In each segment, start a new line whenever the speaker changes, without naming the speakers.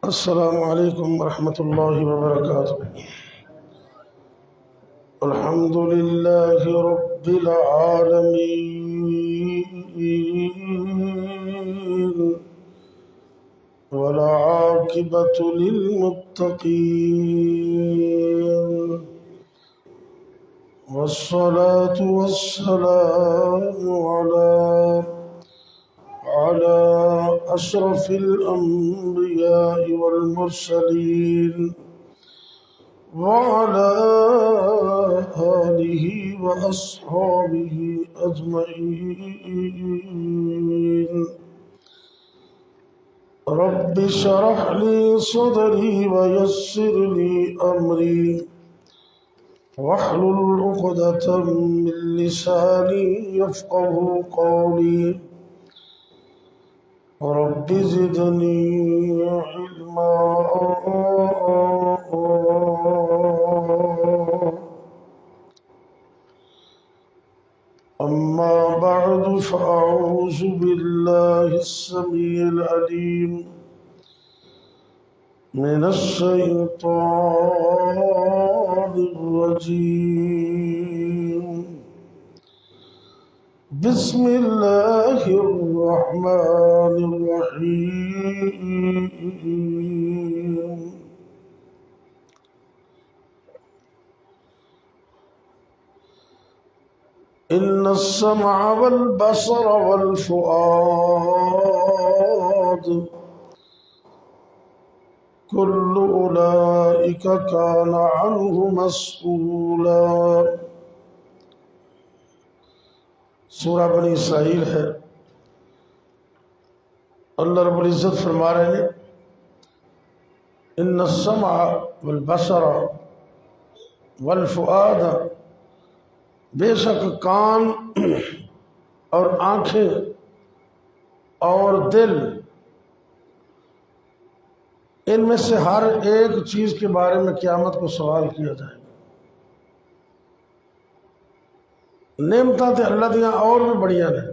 السلام علیکم ورحمۃ اللہ وبرکاتہ۔ الحمد للہ رب العالمین والعاقبۃ للمتقین والصلاة والسلام على أشرف الأنبياء والمرسلين وعلى آله وأصحابه أجمعين۔ رب اشرح لي صدري ويسر لي أمري واحلل عقدة من لساني يفقهوا قولي رب زدني علما۔ أما بعد فأعوذ بالله السميع العليم من الشيطان الرجيم۔ بسم الله الرحمن الرحيم۔ إن السمع والبصر والفؤاد كل أولئك كان عنه مسؤولا۔ سورہ بنی اسرائیل ہے۔ اللہ رب العزت فرما رہے ہیں ان السمع والبصر والفؤاد، بے شک کان اور آنکھیں اور دل، ان میں سے ہر ایک چیز کے بارے میں قیامت کو سوال کیا جائے گا۔ نعمتاں تے اللہ دیاں اور بھی بڑیاں نے،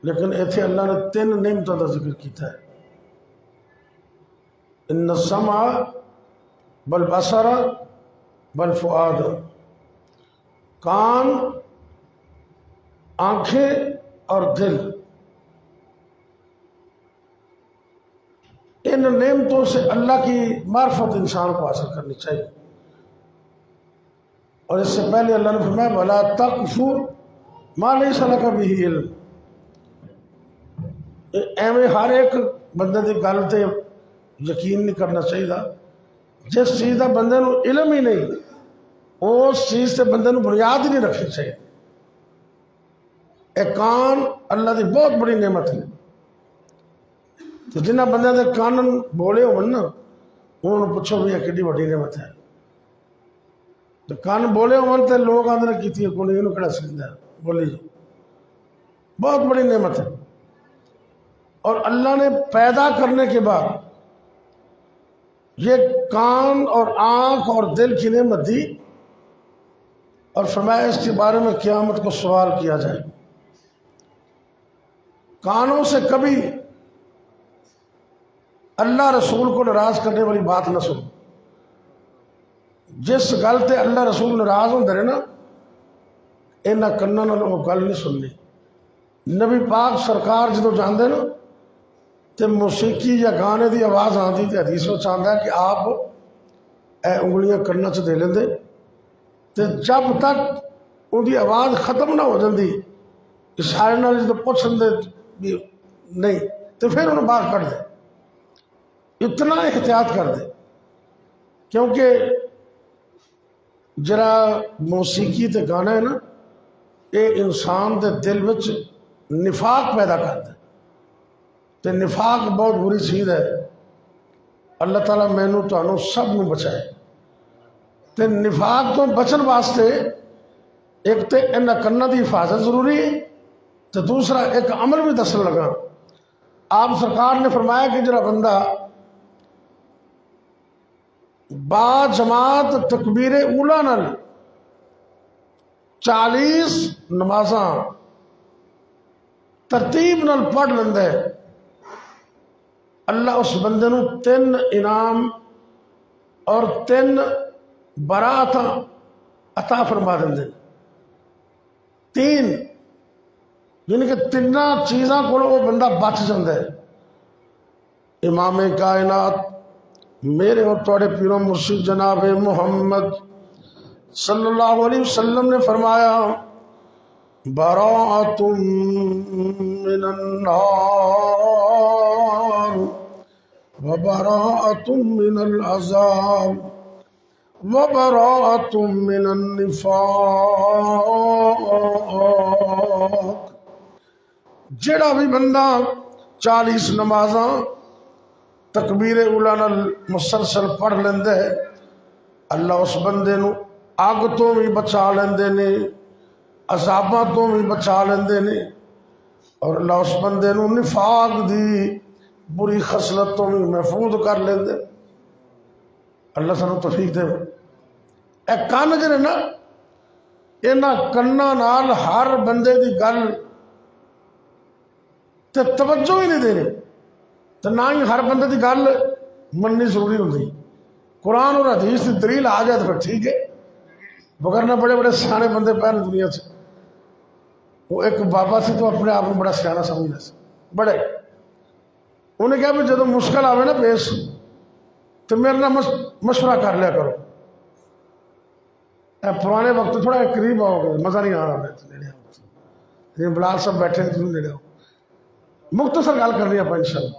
لیکن ایتھے اللہ نے 3 نعمتوں کا ذکر کیتا ہے۔ ان السمع والبصر والفؤاد، کان، آنکھیں اور دل، ان نعمتوں سے اللہ کی معرفت انسان کو حاصل کرنی چاہیے۔ اور اس سے پہلے اللہ نے فرمایا وَلَا تَقْفُ مَا لَيْسَ لَكَ بِهِ عِلْمٌ۔ ایویں ہر ایک بندے دی گل تے یقین نہیں کرنا چاہیے جس چیز دا بندے نو علم ہی نہیں، اس چیز سے بندے نو بنیاد ہی نہیں رکھنی چاہیے۔ اے کان اللہ دی بہت بڑی نعمت ہے۔ تو جنہ بندے دے کان بولے ہون نا، انہوں پوچھو بھی یہ کیڑی بڑی نعمت ہے۔ تو کان بولے ہون تے لوگ آدھے کیتی ہے کوئی انہوں کڑا سکتا ہے، بولی جو بہت بڑی نعمت ہے۔ اور اللہ نے پیدا کرنے کے بعد یہ کان اور آنکھ اور دل کی نعمت دی اور فرمایا اس کے بارے میں قیامت کو سوال کیا جائے۔ کانوں سے کبھی اللہ رسول کو ناراض کرنے والی بات نہ سنو۔ جس گل تے اللہ رسول ناراض ہوندے رہے نا، انہاں کناں نال وہ گل نہیں سننی۔ نبی پاک سرکار جدو جاندے نا تے موسیقی یا گانے دی آواز آندی تے حدیث میں چاہتا ہے کہ آپ اے انگلیاں کناں چ دے لیندے تے جب تک ان دی آواز ختم نہ ہو جاندی اشارے نال جدو پوچھن دے بھی نہیں تو پھر انہوں باہر کر دے۔ اتنا احتیاط کر دے، کیونکہ جرا موسیقی تے گانا ہے نا، یہ انسان دے دل وچ نفاق پیدا کر دے۔ تے نفاق بہت بری چیز ہے۔ اللہ تعالیٰ مینوں تانوں سب نوں بچائے۔ تے نفاق تو بچن واسطے ایک تے انہاں کناں دی حفاظت ضروری ہے، تے دوسرا ایک عمل بھی دسن لگا۔ آپ سرکار نے فرمایا کہ جڑا بندہ با جماعت تکبیر اولا نال 40 نمازاں ترتیب نال پڑھ لیندے اللہ اس بندے نو 3 انعام اور 3 برات عطا فرما دیں 3 یعنی کہ 3 چیزاں کو وہ بندہ بچ جاتا ہے۔ امام کائنات میرے اور تھوڑے پیرو مرشد جناب محمد صلی اللہ علیہ وسلم نے فرمایا براءۃ من النار وبراءۃ من العذاب وبراءۃ من النفاق۔ جڑا بھی بندہ 40 نمازاں تکبیر اولا نال مسلسل پڑھ لیندے ہے، اللہ اس بندے نو اگ تو بھی بچا لیندے نے، عذاباں تو بھی بچا لیندے نے، اور اللہ اس بندے نو نفاق دی بری خصلت تو بھی محفوظ کر لیندے۔ اللہ سانو توفیق دے۔ اے کان جڑے نا انہاں کناں نال ہر بندے دی گل تے توجہ ہی نہیں دینے، تو نہ ہی ہر بندے دی گل مننی ضروری ہوتی۔ قرآن اور حدیث کی دلیل آ جائے تو پھر ٹھیک ہے، وگرنہ بڑے بڑے سیانے بندے پہلے دنیا سے۔ وہ ایک بابا سی تو اپنے آپ کو بڑا سیانا سمجھتا سی، بڑے انہیں کہا بھی جب مشکل آوے نا پیش تو میرے نہ مشورہ کر لیا کرو۔ پرانے وقت تھوڑا قریب آؤ گے، مزہ نہیں آ رہا ہے، بلال صاحب بیٹھے ہیں تم نیڑے آؤ، مختصر گل کرنی آپ انشاءاللہ،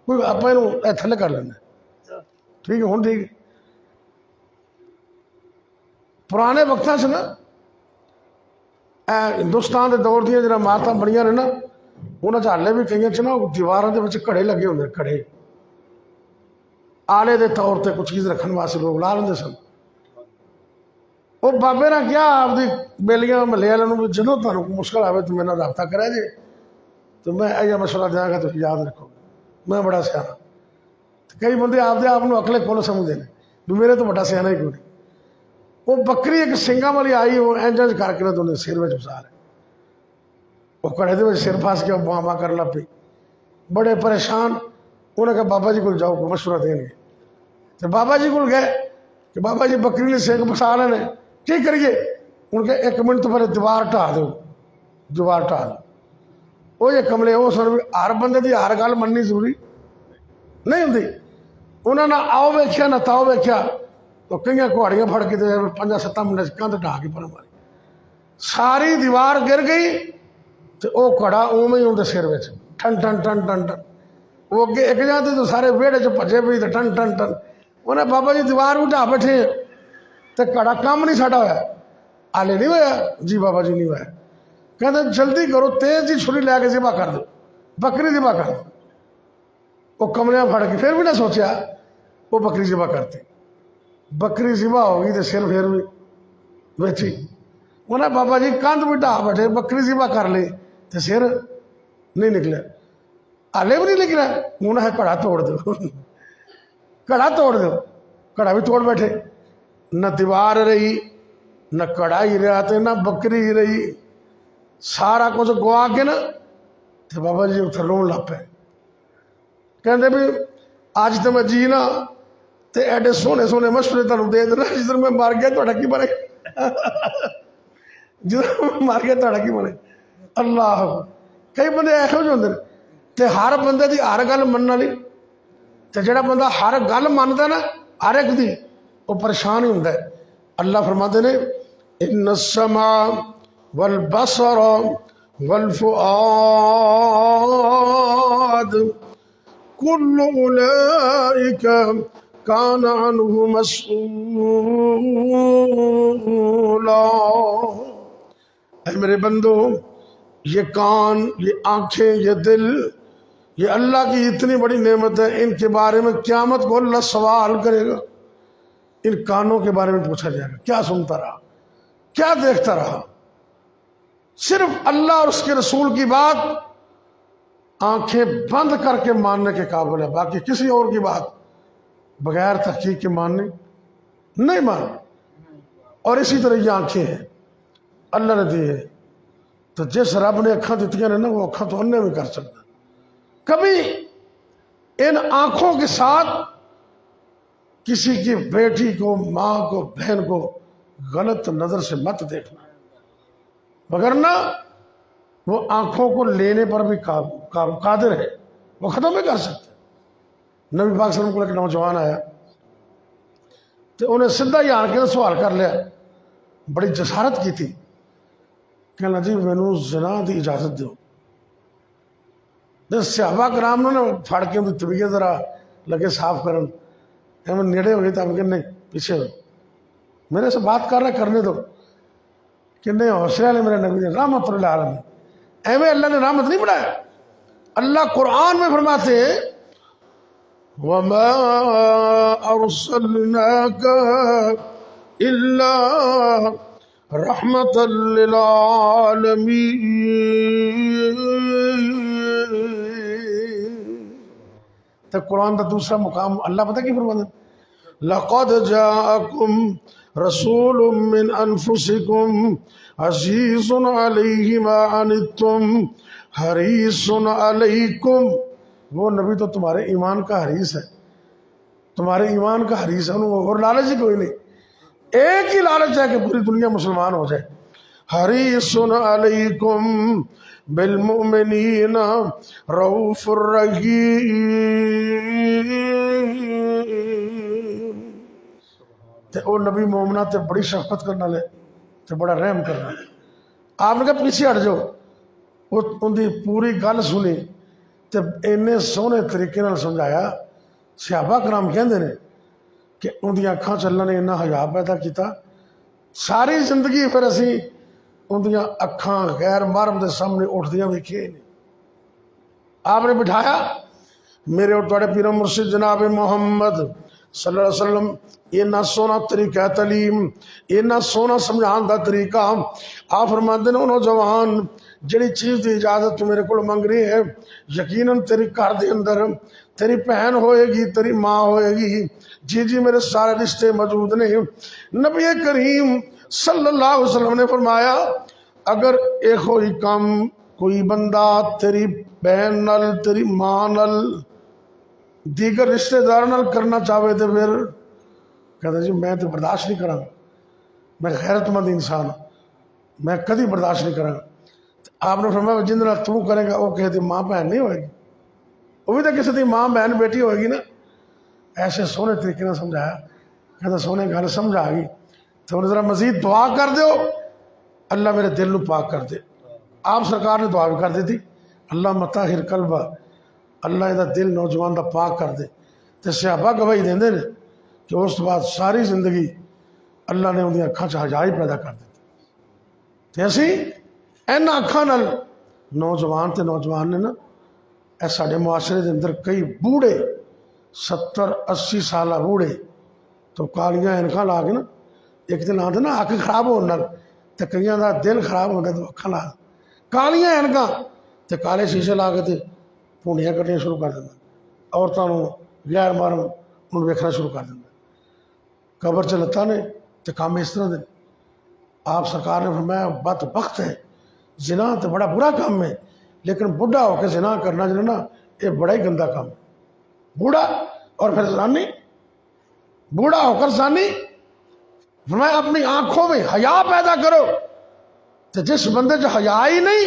کوئی آپ تھلے کر لینا ٹھیک ہے۔ ہوں ٹھیک ہے، پرانے وقتاں سے نا ہندوستان کے دور دیا جہاں عمارتاں بنیاں نے نا انہاں ہالے بھی کئی نا دیواراں دے وچ کڑے لگے ہوندے، کڑے آلے دے طور تے کچھ چیز رکھن واسطے لوگ لا لیندے سن۔ وہ بابے نے کیا آپ دی بیلیاں محلے والوں بھی جدوں تمہیں مشکل آئے تو میرے نال رابطہ کرے جے تو میں یہ مشورہ دیا گا تو یاد رکھو میں بڑا سیاح۔ کئی بندے آپ اکلے کول سمجھتے ہیں بھی میرے تو بڑا سیاح ہی کوئی نہیں۔ وہ بکری ایک سنگاں والی آئی وہ انج کر کے تو انہیں سر میں پسا رہے، وہ کڑے دے سر پھس کے باں باں کر لگ پی، بڑے پریشان۔ انہیں کہا بابا جی کو جاؤ کو مشورہ دیں گے، تو بابا جی کو گئے کہ بابا جی بکری نے سنگ پسا لینے کی کریے؟ ان کے 1 منٹ تو پہلے دیوار ٹھا دو، دیوار ٹھا دو۔ وہ یہ کملے وہ سن بھی ہر بندے دی ہر گل مننی ضروری نہیں ہوتی۔ انہوں نے آؤ ویکھیا نہ تاؤ ویکھیا تو کئی کہاڑیاں پھڑ کے 5-7 منٹ کندھ ٹھا کے پر ماری، ساری دیوار گر گئی تو وہ کڑا اوویں ہی اندر سر وچ ٹھن ٹھن ٹھن ٹھن ٹھن۔ وہ اگے ایک جاتے تو سارے ویڑے چ بھجے پی تو ٹھن ٹھن ٹھن۔ انہیں بابا جی دیوار بھی ٹھا بیٹھے تو کڑا کام نہیں ساڈا ہوا، آلے نہیں ہوا جی بابا جی نہیں ہوا۔ کہتے جلدی کرو تیز جی چھری لے کے ذبح کر دو، بکری ذبح کر دو۔ وہ کملیاں پھڑ کے پھر بھی نہ سوچیا، وہ بکری ذبح کرتے، بکری ذبح ہو گئی تو سر پھر بھی بیٹھی۔ انہیں بابا جی کندھ بھی ڈھا بیٹھے بکری ذبح کر لی تو سر نہیں نکلے، ہالے بھی نہیں نکلا۔ انہیں ہے کڑا توڑ دو، کڑا توڑ دو، کڑا بھی توڑ بیٹھے۔ نہ دیوار رہی نہ کڑا ہی رہا تو نہ بکری ہی رہی، سارا کچھ گوا کے نا تو بابا جی اتنے رون لگ پے، کہتے بھی اج تو میں جینا تو ایڈے سونے سونے مشورے تمہیں دے دینا، جدھر میں مر گیا تو کی بنے، جدھر میں مر گیا تو کی بنے۔ اللہ کئی بندے ایسے جو ہوتے ہیں تو ہر بندے دی ہر گل مننا نہیں، تو جڑا بندہ ہر گل منتا نا ہر ایک دی وہ پریشان ہی ہوتا ہے۔ اللہ فرماتے نے ان السمع والبصر والفؤاد كل أولئك كان عنه مسؤولا۔ اے میرے بندو، یہ کان، یہ آنکھیں، یہ دل، یہ اللہ کی اتنی بڑی نعمت ہے، ان کے بارے میں قیامت کو اللہ سوال کرے گا۔ ان کانوں کے بارے میں پوچھا جائے گا کیا سنتا رہا، کیا دیکھتا رہا۔ صرف اللہ اور اس کے رسول کی بات آنکھیں بند کر کے ماننے کے قابل ہے، باقی کسی اور کی بات بغیر تحقیق کے ماننے نہیں مان۔ اور اسی طرح یہ آنکھیں ہیں اللہ نے دی ہے، تو جس رب نے اکھاں دیتی ہیں نا وہ اکھاں تو انہیں بھی کر سکتا۔ کبھی ان آنکھوں کے ساتھ کسی کی بیٹی کو، ماں کو، بہن کو غلط نظر سے مت دیکھنا، وگرنہ وہ آنکھوں کو لینے پر بھی قادر ہے، وہ ختم بھی کر سکتے۔ نبی پاک صلی اللہ علیہ وسلم کو ایک نوجوان آیا تو انہیں سیدھا ہی آن کے سوال کر لیا، بڑی جسارت کی تھی، کہنا جی مینوں زنا دی اجازت دیو۔ صحابہ کرام نے پھڑ کے ان کی طبیعت ذرا لگے صاف کرن، ہم نیڑے ہوئے تو ہم کہ نہیں پیچھے ہو، میرے سے بات کر رہے کرنے دو، کہ نہیں حوصلے والے میرے نبی نے رحمت اللہ عالمین، ایویں اللہ نے رحمت نہیں بڑھایا۔ اللہ قرآن میں فرماتے ہیں وَمَا أَرْسَلْنَاكَ إِلَّا رَحْمَةً لِّلْعَالَمِينَ۔ تو قرآن کا دوسرا مقام اللہ پتہ کی فرماتے ہیں لَقَدْ جَاءَكُمْ رَسُولٌ مِّنْ أَنفُسِكُمْ عَزِيزٌ عَلَيْهِ مَا عَنِتُّمْ حَرِيصٌ عَلَيْكُمْ۔ وہ نبی تو تمہارے ایمان کا حریص ہے، تمہارے ایمان کا حریص ہے، اور لالچ ہی کوئی نہیں، ایک ہی لالچ ہے کہ پوری دنیا مسلمان ہو جائے۔ حریص علیکم بالمؤمنین رؤوف الرحیم، تے او نبی مومنہ تے بڑی شفقت کرنا لے تے بڑا رحم کرنا لے۔ آپ نے کہا پیچھے ہٹ جاؤ، ان دی پوری گل سنی تے اینے سونے طریقے نال سمجھایا، صحابہ کرام کہندے نے کہ ان دی اکھاں چ اللہ نے اتنا حیا پیدا کیتا، ساری زندگی پھر اسی ان دی اکھاں غیر محرم دے سامنے اٹھدیاں ویکھیاں نہیں۔ آپ نے بٹھایا میرے اور تواڈے پیر مرشد جناب محمد صلی اللہ علیہ وسلم، اتنا سونا طریقہ تعلیم، اتنا سونا سمجھان دا طریقہ۔ آپ فرماندے نے نوجوان جڑی چیز دی اجازت تو میرے کو منگ رہی ہے، یقیناً تیری گھر دے اندر تیری بہن ہوئے گی، تیری ماں ہوئے گی، جی جی میرے سارے رشتے موجود نے۔ نبی کریم صلی اللہ علیہ وسلم نے فرمایا اگر ایک ہوئی کام کوئی بندہ تیری بہن نال، تیری ماں نال، دیگر رشتے دار نال کرنا چاہے تو پھر کہتا جی میں تو برداشت نہیں کراں، میں غیرت مند انسان ہوں، میں کدی برداشت نہیں کراں۔ آپ نے فرمایا جن نال تو کرے گا وہ کہتی ماں بہن نہیں ہوئے گی، وہ بھی تو کسی دی ماں بہن بیٹی ہوئے گی نا۔ ایسے سونے طریقے نے سمجھایا، کہتا سونے گل سمجھ آ گئی تو انہیں ذرا مزید دعا کر دیو اللہ میرے دل نو پاک کر دے۔ آپ سرکار نے دعا بھی کر دی تھی اللہ مطہر قلبہ، اللہ یہ دل نوجوان دا پاک کر دے۔ تو صحابہ گواہی دیندے نے کہ اس بعد ساری زندگی اللہ نے انہیں اکھاں چ حیا ہی پیدا کر دی۔ تے اسی اینا اکھاں نال نوجوان تے نوجوان نے نا، اے ساڈے معاشرے دے اندر کئی بوڑھے 70-80 سالہ بوڑھے تو کالیاں اینکاں لا کے نا، ایک دن آتے نا اکھ خراب ہونے نال تے کئیاں دا دل خراب ہوتا تو اکھاں لا کالیاں اینکاں تے کالے شیشے لا کے تے پونڈیاں کٹیاں شروع کر دیندا، عورتاں نوں غیر محرم انہوں ویکھنا شروع کر دیندا، قبر چ لتاں نے تے کام اس طرح دے۔ آپ سرکار نے فرمایا بدبخت ہے، زنا تو بڑا برا کام ہے، لیکن بڑھا ہو کے زنا کرنا جو نا یہ بڑا ہی گندا کام ہے۔ بوڑھا اور پھر زانی، بوڑھا ہو کر زانی، فرمایا اپنی آنکھوں میں حیا پیدا کرو۔ تو جس بندے جو حیا ہی نہیں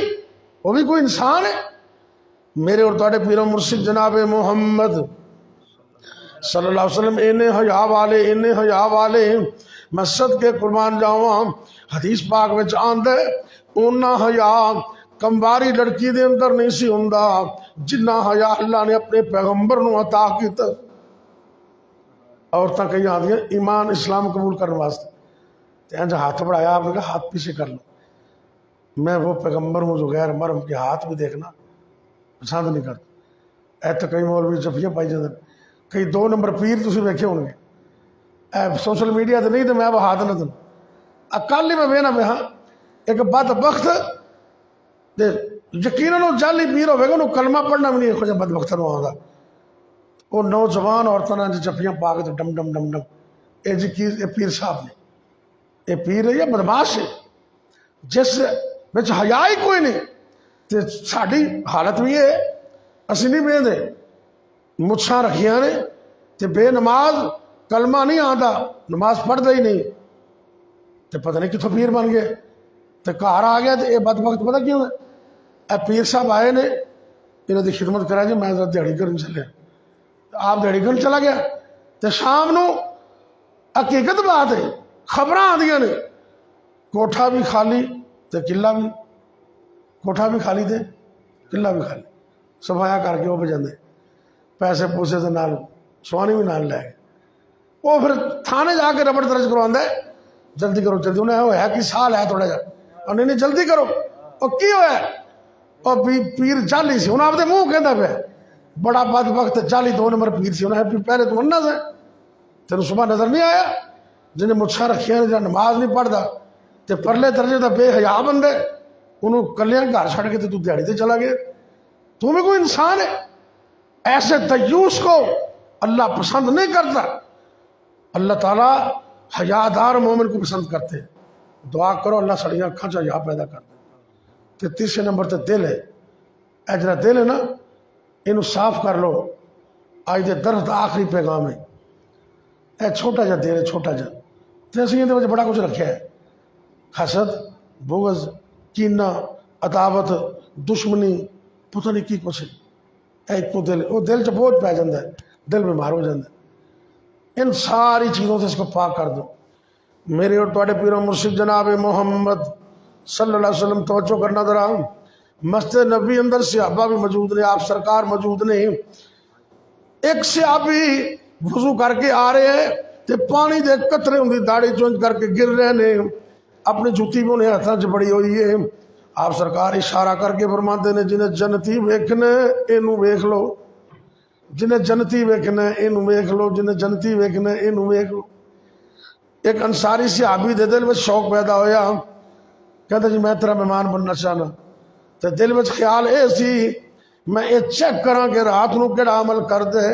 وہ بھی کوئی انسان ہے۔ میرے اور تواڈے پیر و مرشد جناب محمد صلی اللہ علیہ وسلم اینے حیا والے، اینے حیا والے، میں صدقے قربان جاواں، حدیث پاک وچ آندا ہے اونا حیا کمباری لڑکی دے اندر نہیں سی ہوندا جنہ حیا اللہ نے اپنے پیغمبر نو عطا کیتا۔ عورتاں کئی آندیاں ایمان اسلام قبول کرنے واسطے تے انج ہاتھ بڑھایا، آپ نے کہا ہاتھ پیچھے کر لو، میں وہ پیغمبر ہوں جو غیر محرم کے ہاتھ بھی دیکھنا پسند نہیں کرتا۔ اے تو کئی مولوی جفیاں پائی جاندے، کئی 2 نمبر پیر تسی ویکھے ہون گے، اے سوشل میڈیا تے نہیں تو میں وہ ہاتھ نہ دوں۔ اکل ہی میں وینا پہ ہاں ایک بدبخت تے یقیناً وہ جعلی پیر ہوئے گا، انہوں کلمہ پڑھنا بھی نہیں خوش بدبختہ نو آندا، وہ نوجوان عورتوں نے جفیاں پا کے ڈم ڈم ڈم ڈم، اے جی کی اے پیر صاحب نے، اے پیر ہے یا بدماش ہے جس وچ حیا ہی کوئی نہیں۔ تے ساڈی حالت بھی ہے اسی نہیں بیندے، مچھاں رکھیاں نے تے بے نماز کلمہ نہیں آتا، نماز پڑھتا ہی نہیں، تے پتہ نہیں کتوں پیر بن گئے، تے گھر آ گیا تے یہ بدبخت پتہ کیوں ہے، اے پیر صاحب آئے نے انہوں دی خدمت کرا جی میں دیہڑی کرن چلے، آپ دیہڑی کرن چلا گیا تے شام نو حقیقت بات ہے خبراں آندیاں نے کوٹھا بھی خالی تے قلعہ بھی، کوٹھا بھی خالی تے قلعہ بھی خالی، صفایا کر کے وہ بجاندے پیسے پوسے دے نال سوانی بھی نال لے گئے، وہ پھر تھانے جا کے رپٹ درج کرواندہ ہے جلدی کرو جلدی، انہیں ہویا کہ سال ہے تھوڑا جا، اور نہیں جلدی کرو، اور کی ہویا ہے اور پیر جالی سی، انہیں آپ دے منہ کہندہ پہ بڑا بدبخت جالی 2 نمبر پیر سی، انہیں پہلے تو مننا سے تینوں صبح نظر نہیں آیا جنہیں مچھاں رکھیاں نے جنہیں نماز نہیں پڑھدا تے پرلے درجے دا بے حیا بندے انہوں کلیاں گھر چھڑ کے تو دیہڑی تے چلا گیا، تو بھی کوئی انسان ہے، ایسے دیوس کو اللہ پسند نہیں کرتا، اللہ تعالیٰ حیادار مومن کو پسند کرتے ہیں، دعا کرو اللہ سڑیاں اکھاں چا حیا پیدا کر دے۔ تے تیسرے نمبر تے دل ہے، اے جڑا دل ہے نا انہوں صاف کر لو، آج دے درد آخری پیغام ہے، اے چھوٹا جا دل ہے چھوٹا جا، تے اسی اندے وچ بڑا کچھ رکھیا ہے، حسد، بغض، کینہ، عداوت، دشمنی، پتہ نہیں کی کچھ ہے، اے ایک کو دل ہے، وہ دل چ بوجھ پہ جاندہ ہے، دل بیمار ہو جاندہ ہے، ان ساری چیزوں سے اس کو پاک کر دو۔ میرے اور تواڈے پیر و مرشد جناب محمد صلی اللہ علیہ وسلم توجہ کرنا ذرا، مسجد نبی اندر صحابہ بھی موجود نے، آپ سرکار موجود نے، ایک صحابی وضو کر کے آ رہے ہیں تے پانی دے قطرے ان دی داڑھی چونج کر کے گر رہے نے، اپنی جوتی بھی انہیں ہاتھاں چ بڑی ہوئی ہے، آپ سرکار اشارہ کر کے فرماتے ہیں جنہیں جنتی ویکھنا اینوں ویکھ لو، جنہیں جنتی ویکھنا اینوں ویکھ لو، جنہیں جنتی ویکھنا اینوں ویکھ لو۔ ایک انصاری صحابی دے دل میں شوق پیدا ہویا، کہتا جی میں تیرا مہمان بننا چاہنا، تو دل میں خیال اے سی میں یہ چیک کراں کہ رات نو کیڑا عمل کر دے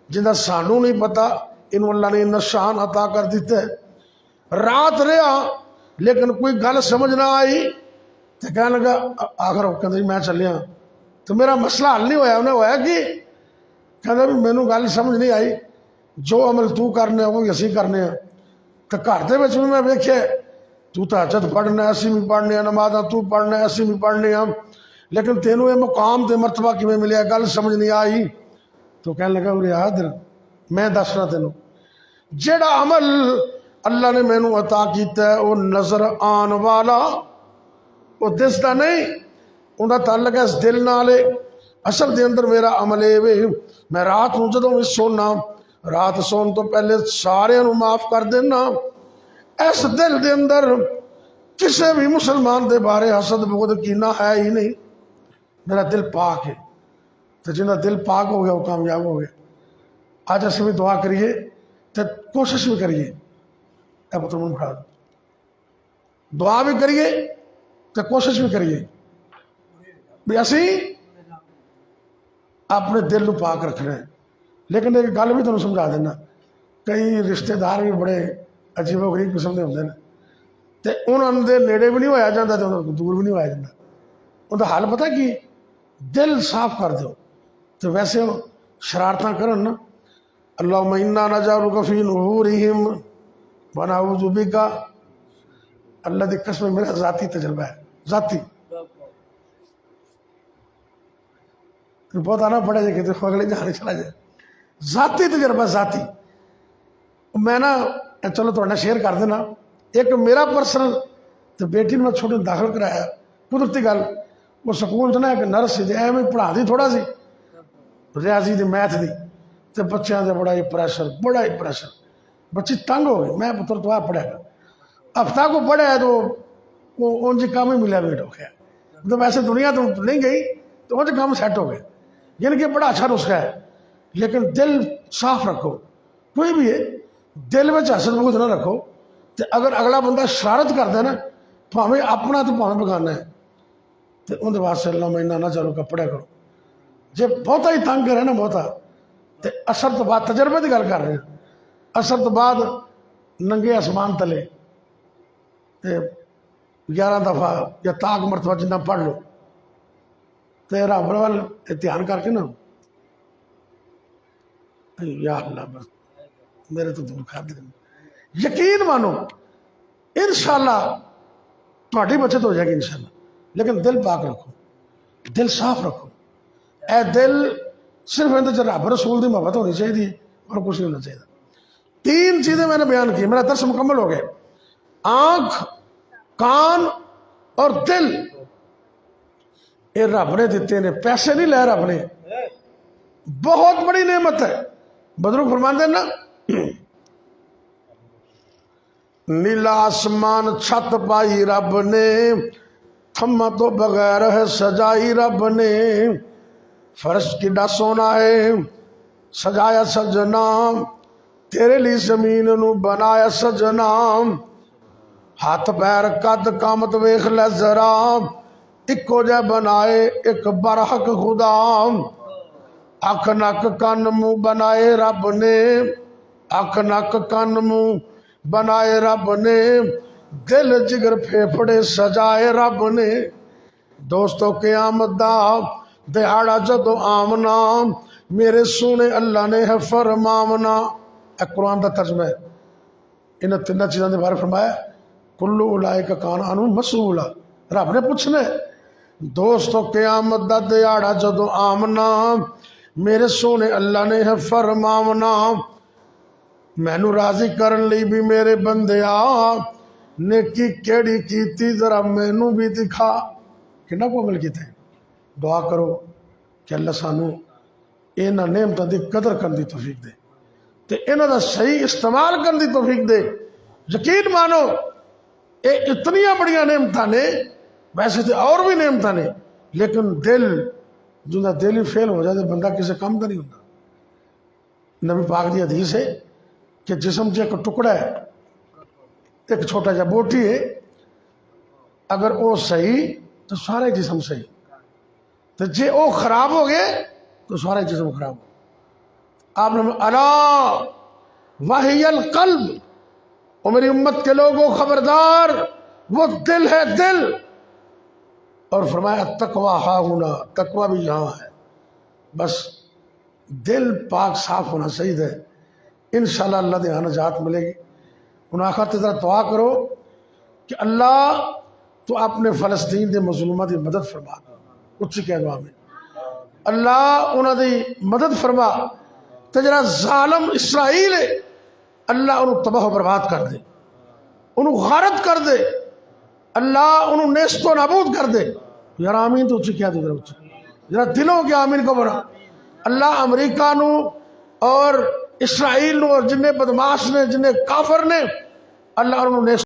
جنہ سانو نہیں پتا، انہوں اللہ نے نشان عطا کر دیتے، رات رہا لیکن کوئی گل سمجھ نہ آئی، تو کہنے لگا آخر وہ کہتا جی میں چلیا، تو میرا مسئلہ حل نہیں ہویا، انہیں ہویا کہ کہتا بھی مینوں گل سمجھ نہیں آئی، جو عمل تو کرنے وہ اسی کرنے ہیں، تو گھر دے وچ بھی میں ویکھے تو تہجد پڑھنا اسی بھی پڑھنے ہیں، نمازاں تو پڑھنا اسی بھی پڑھنے ہیں، لیکن تینوں یہ مقام تے مرتبہ کیویں ملیا گل سمجھ نہیں آئی، تو کہنے لگا ارے یاد میں دسنا تینوں جیڑا عمل اللہ نے مینوں عطا کیتا ہے وہ نظر آن والا، وہ دستا نہیں، انہاں تعلق ہے اس دل نال، اصل دے اندر میرا عمل اے وے میں رات نوں جدوں بھی سونا، رات سون تو پہلے سارے نوں معاف کر دینا، اس دل دے اندر کسے بھی مسلمان دے بارے حسد بغض کینہ ہے ہی نہیں، میرا دل پاک ہے، تو جنہ دل پاک ہو گیا وہ کامیاب ہو گیا۔ آج اسے بھی دعا کریے تو کوشش بھی کریے، اے پتر من پڑھا دعا بھی کریے تو کوشش بھی کریے بھی اسی اپنے دل کو پاک رکھنا ہے۔ لیکن ایک گل بھی تمہیں سمجھا دینا، کئی رشتہ دار بھی بڑے عجیب و غریب قسم کے ہوتے ہیں، تو انہوں دے نیڑے بھی نہیں ہویا جاتا تو انہوں دور بھی نہیں ہویا جاتا، ان کا حال پتہ کی دل صاف کر دو، تو ویسے شرارتاں کرن نا اللہم انا نجعلک فی نحورہم ونعوذ بک، اللہ دی قسم میرا ذاتی تجربہ ہے، ذاتی بہت آنا پڑے جائے کہ اگلے جانے چلا جائے، ذاتی تجربہ ذاتی، میں نا چلو تو شیئر کر دینا، ایک میرا پرسنل تو بیٹی نے میں چھوٹے داخل کرایا، قدرتی گل وہ سکول چ نا ایک نرس سی میں پڑھا دی تھوڑا سی ریاضی دی میتھ دی، تو بچیاں دے بڑا ہی پریشر، بچی تنگ ہو گئی، میں پتر تو آپ پڑھے گا ہفتہ کو پڑھا ہے تو وہ ان جی کام ہی ملا ویٹ ہو گیا، تو ویسے دنیا تو نہیں گئی تو ان جی کام سیٹ ہو گیا، یعنی کہ بڑا اچھا نسخہ ہے، لیکن دل صاف رکھو، کوئی بھی ہے دل میں حسد بغض نہ رکھو، تو اگر اگلا بندہ شرارت کرتا ہے نا بھاویں اپنا تو بھاویں بگانا ہے، تو اندر واسطے اللہ میں نہ چلو کپڑے کرو، جے بہتا ہی تنگ کرے نا بہتا، تو اثر تو بعد تجربے کی گل کر رہے ہیں، اثر تو بعد ننگے آسمان تلے 11 دفعہ یا تاک مرتبہ جنہ پڑھ لو، تو رب وال دھیان کر کے نا یا اللہ بس میرے تو دور کر دیں. یقین مانو انشاءاللہ تھوڑی بچت ہو جائے گی انشاءاللہ. لیکن دل پاک رکھو, دل صاف رکھو. اے دل صرف اندر رب رسول دی محبت ہونی چاہیے اور کچھ نہیں ہونا چاہیے. 3 چیزیں میں نے بیان کی, میرا درس مکمل ہو گیا. آنکھ, کان اور دل, یہ رب نے دیتے ہیں, پیسے نہیں لے رب نے. بہت بڑی نعمت ہے. بزرگ فرماتے ہیں نا, نیلا آسمان چھت پائی رب نے, تھما تو بغیر ہے سجائی رب نے. فرش کڈا سونا ہے سجایا سجنا, تیرے لیے زمین نو بنایا سجنا. ہاتھ پیر قد قامت ویخ لے ذرا, اکو جے بنائے ایک برحق خدا. اکھ نک کن منہ بنائے رب نے, اکھ نک کن منہ بنائے رب نے. دل جگر پھیپھڑے سجائے رب نے. دوستو قیامت دا دہاڑا جدو آمنا, میرے سونے اللہ نے ہے فرماونا. اے قرآن دا ترجمہ ہے. انہاں 3 چیزاں دے بارے فرمایا کلو اولئک کان عنہ مسئولا. رب نے پوچھنا ہے. دوستو قیامت دا دہاڑا جدو آمنا, میرے سونے اللہ نے ہے فرماونا. مینو راضی کرن لی بھی میرے بندے آ, نیکی کیڑی کیتی ذرا مینو بھی دکھا. کنا کو عمل کیتے ہیں؟ دعا کرو کہ اللہ سانو اینا نعمتاں دی قدر کرن دی توفیق دے تے اینا دا صحیح استعمال کرن دی توفیق دے. یقین مانو اے اتنیاں بڑیاں نعمتاں نے, ویسے تے اور بھی نعمتاں نے, لیکن دل جنہاں دل ہی فیل ہو جائے بندہ کسی کام دا نہیں ہوتا. نبی پاک دی حدیث ہے کہ جسم جے ایک ٹکڑا ہے, ایک چھوٹا جا بوٹی ہے, اگر وہ صحیح تو سارے جسم صحیح, تو جے وہ خراب ہو گئے تو سارے جسم خراب ہو. آپ نے الا وحی القلب, اور میری امت کے لوگوں خبردار, وہ دل ہے دل. اور فرمایا تقوی ہاہنا, تقوی بھی یہاں ہے. بس دل پاک صاف ہونا صحیح ہے, انشاءاللہ اللہ دے ہاں نجات ملے گی. انہوں آخر ذرا دعا کرو کہ اللہ تو اپنے فلسطین دے مظلومہ دی مدد فرما. اچھی کہہ دعا میں اللہ انہوں دی مدد فرما. تجرا ظالم اسرائیل ہے, اللہ انہوں تباہ و برباد کر دے, انہوں غارت کر دے, اللہ انہوں نیست و نابود کر دے. یار آمین تو اچھی کہہ دو, ذرا دلوں کے آمین کو بڑھا. اللہ امریکہ نو اور اسرائیل نو اور جنہیں بدماش نے, جنہیں کافر نے, اللہ انہوں نیست